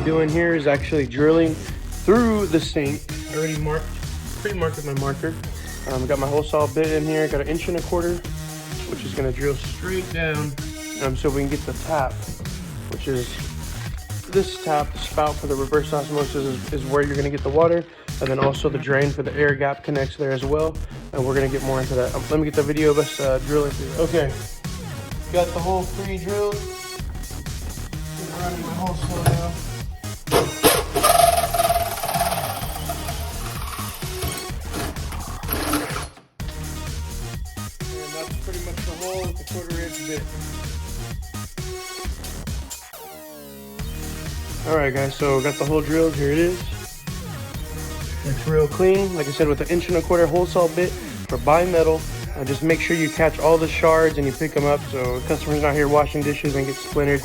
doing here is actually drilling through the sink. I already pre-marked with my marker. Got my hole saw bit in here, got 1 1/4 inch, which is gonna drill straight down so we can get the tap, which is this tap. The spout for the reverse osmosis is where you're gonna get the water, and then also the drain for the air gap connects there as well. And we're gonna get more into that. Let me get the video of us drilling through. Okay, got the hole pre-drilled. Running my hole saw now. And that's pretty much the hole with the 1/4 inch bit. Alright guys, so got the hole drilled, here it is. Looks real clean. Like I said, with the 1 1/4 inch hole saw bit for bimetal. Just make sure you catch all the shards and you pick them up so the customer's not here washing dishes and get splintered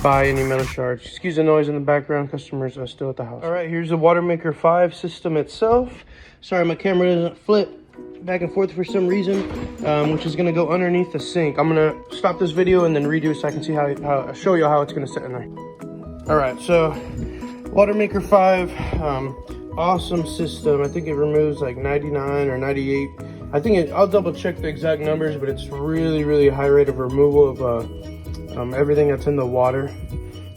by any metal shards. Excuse the noise in the background, customers are still at the house. Alright, here's the Water Maker 5 system itself. Sorry, my camera doesn't flip back and forth for some reason, which is gonna go underneath the sink. I'm gonna stop this video and then redo so I can see how show you how it's gonna sit in there. Alright, so Water Maker 5, awesome system. I think it removes like 99 or 98. I think I'll double check the exact numbers, but it's really high rate of removal of everything that's in the water.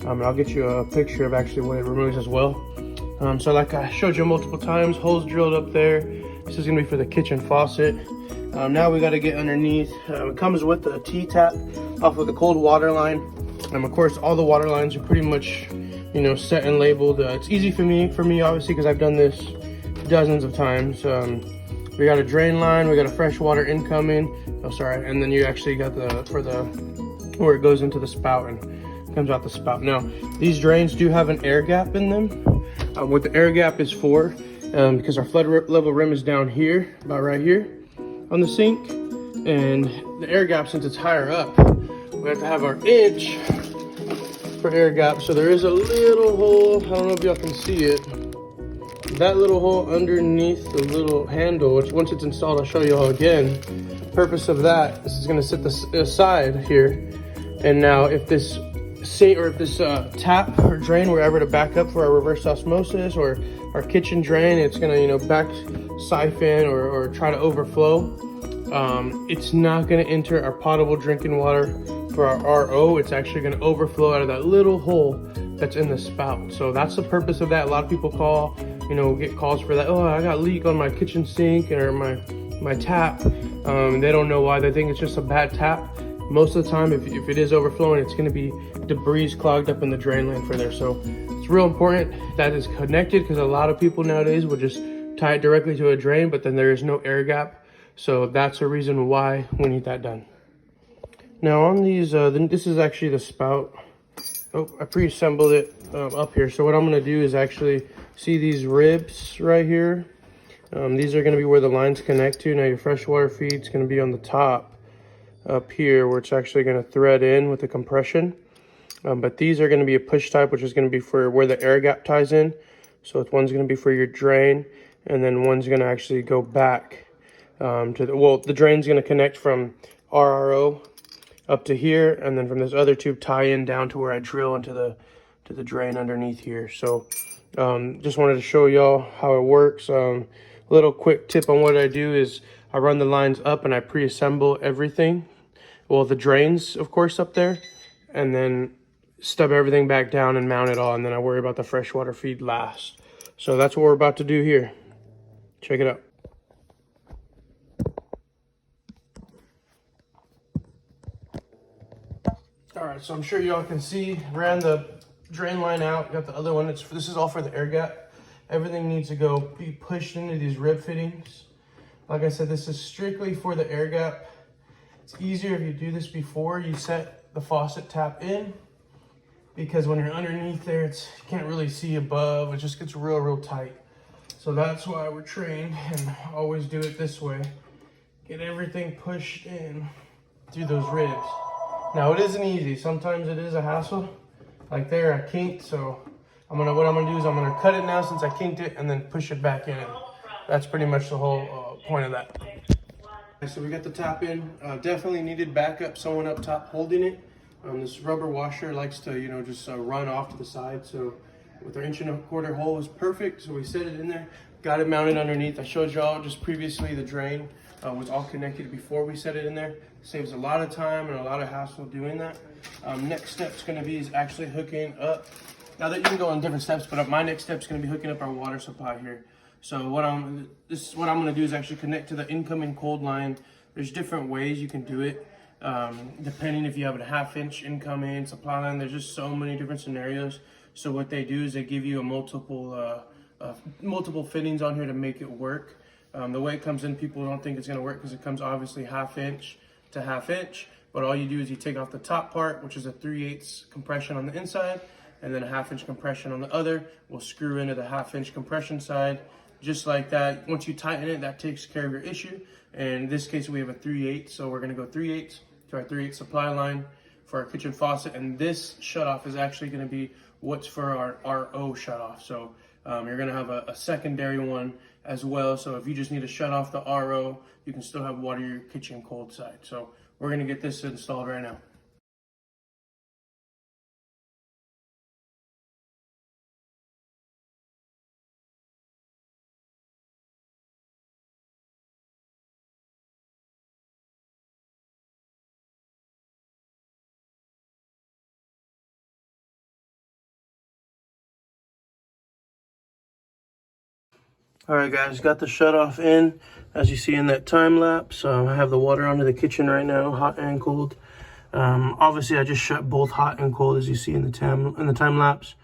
I'll get you a picture of actually what it removes as well. So like I showed you multiple times, holes drilled up there. This is gonna be for the kitchen faucet. Now we gotta get underneath. It comes with a T-tap off of the cold water line. Of course, all the water lines are pretty much, you know, set and labeled. It's easy for me obviously, because I've done this dozens of times. We got a drain line, we got a fresh water incoming. Oh, sorry, and then you actually got where it goes into the spout and comes out the spout. Now, these drains do have an air gap in them. What the air gap is for, because our flood level rim is down here, about right here on the sink, and the air gap, since it's higher up, we have to have our inch for air gap. So there is a little hole, I don't know if y'all can see it. That little hole underneath the little handle, which once it's installed, I'll show you all again. Purpose of that, this is gonna sit aside here. And now if this tap or drain were ever to back up for our reverse osmosis or our kitchen drain, it's gonna, you know, back siphon or try to overflow. It's not gonna enter our potable drinking water for our RO. It's actually gonna overflow out of that little hole that's in the spout. So that's the purpose of that. A lot of people get calls for that. Oh, I got a leak on my kitchen sink or my tap. They don't know why. They think it's just a bad tap. Most of the time, if it is overflowing, it's gonna be debris clogged up in the drain line for there. So it's real important that it's connected, because a lot of people nowadays will just tie it directly to a drain, but then there is no air gap. So that's the reason why we need that done. Now on these, this is actually the spout. Oh, I pre-assembled it up here. So what I'm gonna do is actually see these ribs right here. These are gonna be where the lines connect to. Now your freshwater feed's gonna be on the top up here, where it's actually gonna thread in with the compression. But these are gonna be a push type, which is gonna be for where the air gap ties in. So one's gonna be for your drain, and then one's gonna actually go back the drain's gonna connect from RRO up to here, and then from this other tube tie in down to where I drill into the drain underneath here. So just wanted to show y'all how it works. Little quick tip on what I do is I run the lines up and I pre-assemble everything. Well, the drains, of course, up there, and then stub everything back down and mount it all, and then I worry about the freshwater feed last. So that's what we're about to do here. Check it out. All right, so I'm sure y'all can see, ran the drain line out, got the other one. This is all for the air gap. Everything needs to be pushed into these rib fittings. Like I said, this is strictly for the air gap. It's easier if you do this before you set the faucet tap in, because when you're underneath there, you can't really see above. It just gets real tight. So that's why we're trained and always do it this way. Get everything pushed in through those ribs. Now it isn't easy. Sometimes it is a hassle. Like there, I kinked, so what I'm gonna do is I'm gonna cut it now since I kinked it, and then push it back in. That's pretty much the whole point of that. So we got the tap in. Definitely needed backup, someone up top holding it. This rubber washer likes to, just run off to the side. So with our 1.25 inch hole is perfect. So we set it in there, got it mounted underneath. I showed y'all just previously the drain was all connected before we set it in there. Saves a lot of time and a lot of hassle doing that. Next step's gonna be is actually hooking up. Now that you can go on different steps, but my next step's gonna be hooking up our water supply here. So what I'm gonna do is actually connect to the incoming cold line. There's different ways you can do it. Depending if you have a 1/2 inch incoming supply line, there's just so many different scenarios. So what they do is they give you a multiple fittings on here to make it work. The way it comes in, people don't think it's gonna work because it comes obviously 1/2 inch to 1/2 inch. But all you do is you take off the top part, which is a 3/8 compression on the inside, and then a 1/2 inch compression on the other. We'll screw into the 1/2 inch compression side, just like that. Once you tighten it, that takes care of your issue. And in this case, we have a 3/8, so we're gonna go 3/8 to our 3/8 supply line for our kitchen faucet. And this shutoff is actually gonna be what's for our RO shutoff. So you're gonna have a secondary one as well. So if you just need to shut off the RO, you can still have water your kitchen cold side. So we're gonna get this installed right now. All right, guys, got the shutoff in. As you see in that time lapse, I have the water onto the kitchen right now, hot and cold. Obviously, I just shut both hot and cold, as you see in the time lapse.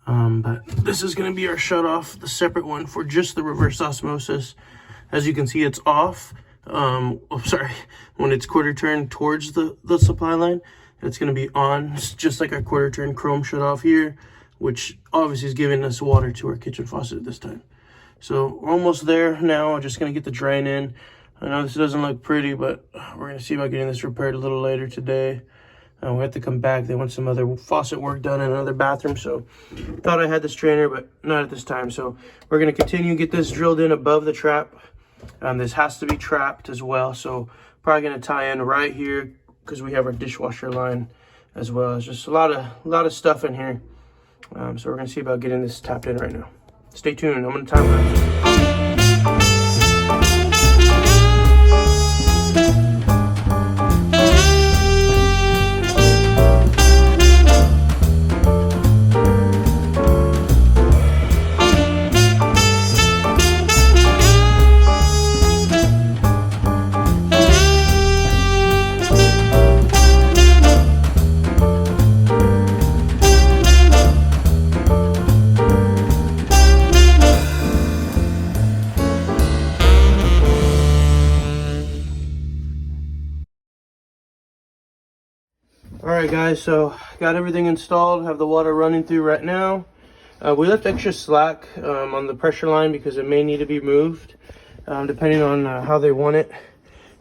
But this is going to be our shutoff, the separate one for just the reverse osmosis. As you can see, it's off. When it's quarter turn towards the supply line, it's going to be on. It's just like our quarter turn chrome shutoff here, which obviously is giving us water to our kitchen faucet at this time. So we're almost there now. I'm just going to get the drain in. I know this doesn't look pretty, but we're going to see about getting this repaired a little later today. We have to come back. They want some other faucet work done in another bathroom. So thought I had this strainer, but not at this time. So we're going to continue to get this drilled in above the trap. This has to be trapped as well. So probably going to tie in right here because we have our dishwasher line as well. It's just a lot of stuff in here. So we're going to see about getting this tapped in right now. Stay tuned. I'm going to time lapse. Alright guys, so got everything installed, have the water running through right now. We left extra slack on the pressure line because it may need to be moved depending on how they want it.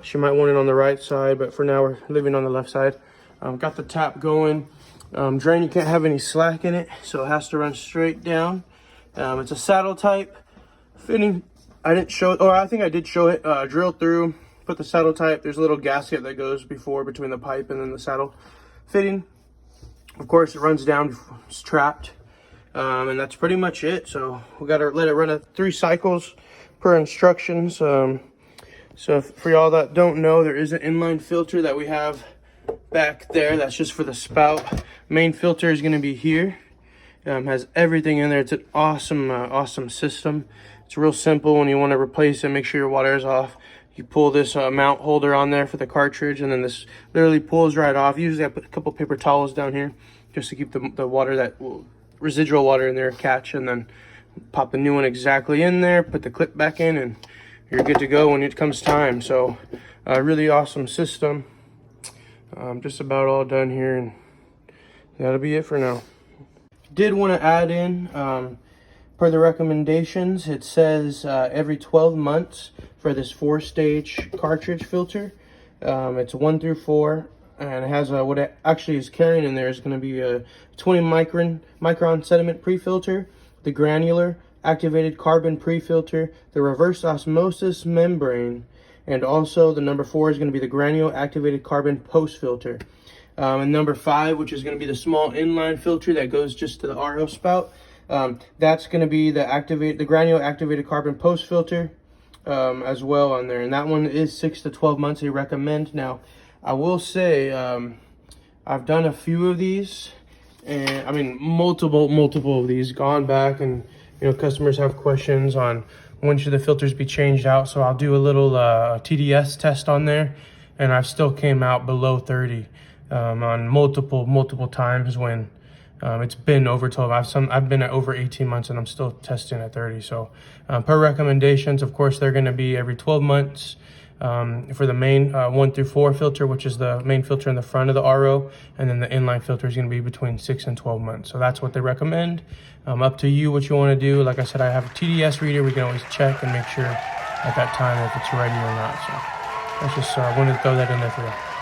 She might want it on the right side, but for now we're leaving on the left side. Got the tap going. Drain, you can't have any slack in it, so it has to run straight down. It's a saddle type fitting. I didn't show it, or I think I did show it. Drill through, put the saddle type. There's a little gasket that goes between the pipe and then the saddle fitting. Of course, it runs down, it's trapped, and that's pretty much it. So we got to let it run at 3 cycles per instructions. So for y'all that don't know, there is an inline filter that we have back there. That's just for the spout. Main filter is going to be here. Has everything in there. It's an awesome system. It's real simple. When you want to replace it, make sure your water is off. You pull this mount holder on there for the cartridge, and then this literally pulls right off. Usually I put a couple paper towels down here just to keep the water, residual water in there, catch, and then pop the new one exactly in there, put the clip back in, and you're good to go when it comes time. So really awesome system. Just about all done here, and that'll be it for now. Did want to add in, per the recommendations, it says every 12 months for this 4-stage cartridge filter. It's 1 through 4, and it has what it actually is carrying in there is going to be a 20 micron sediment pre-filter, the granular activated carbon pre-filter, the reverse osmosis membrane, and also the number 4 is going to be the granule activated carbon post filter. And number 5, which is going to be the small inline filter that goes just to the RO spout, That's going to be the granule activated carbon post filter as well on there, and that one is 6 to 12 months they recommend. Now I will say I've done a few of these, and I mean multiple of these, gone back, and you know, customers have questions on when should the filters be changed out, so I'll do a little TDS test on there, and I've still came out below 30 on multiple times when it's been over 12. I've been at over 18 months and I'm still testing at 30. So per recommendations, of course, they're going to be every 12 months for the main 1 through 4 filter, which is the main filter in the front of the RO, and then the inline filter is going to be between 6 and 12 months. So that's what they recommend. Up to you what you want to do. Like I said, I have a TDS reader. We can always check and make sure at that time if it's ready or not. So that's just wanted to throw that in there for you.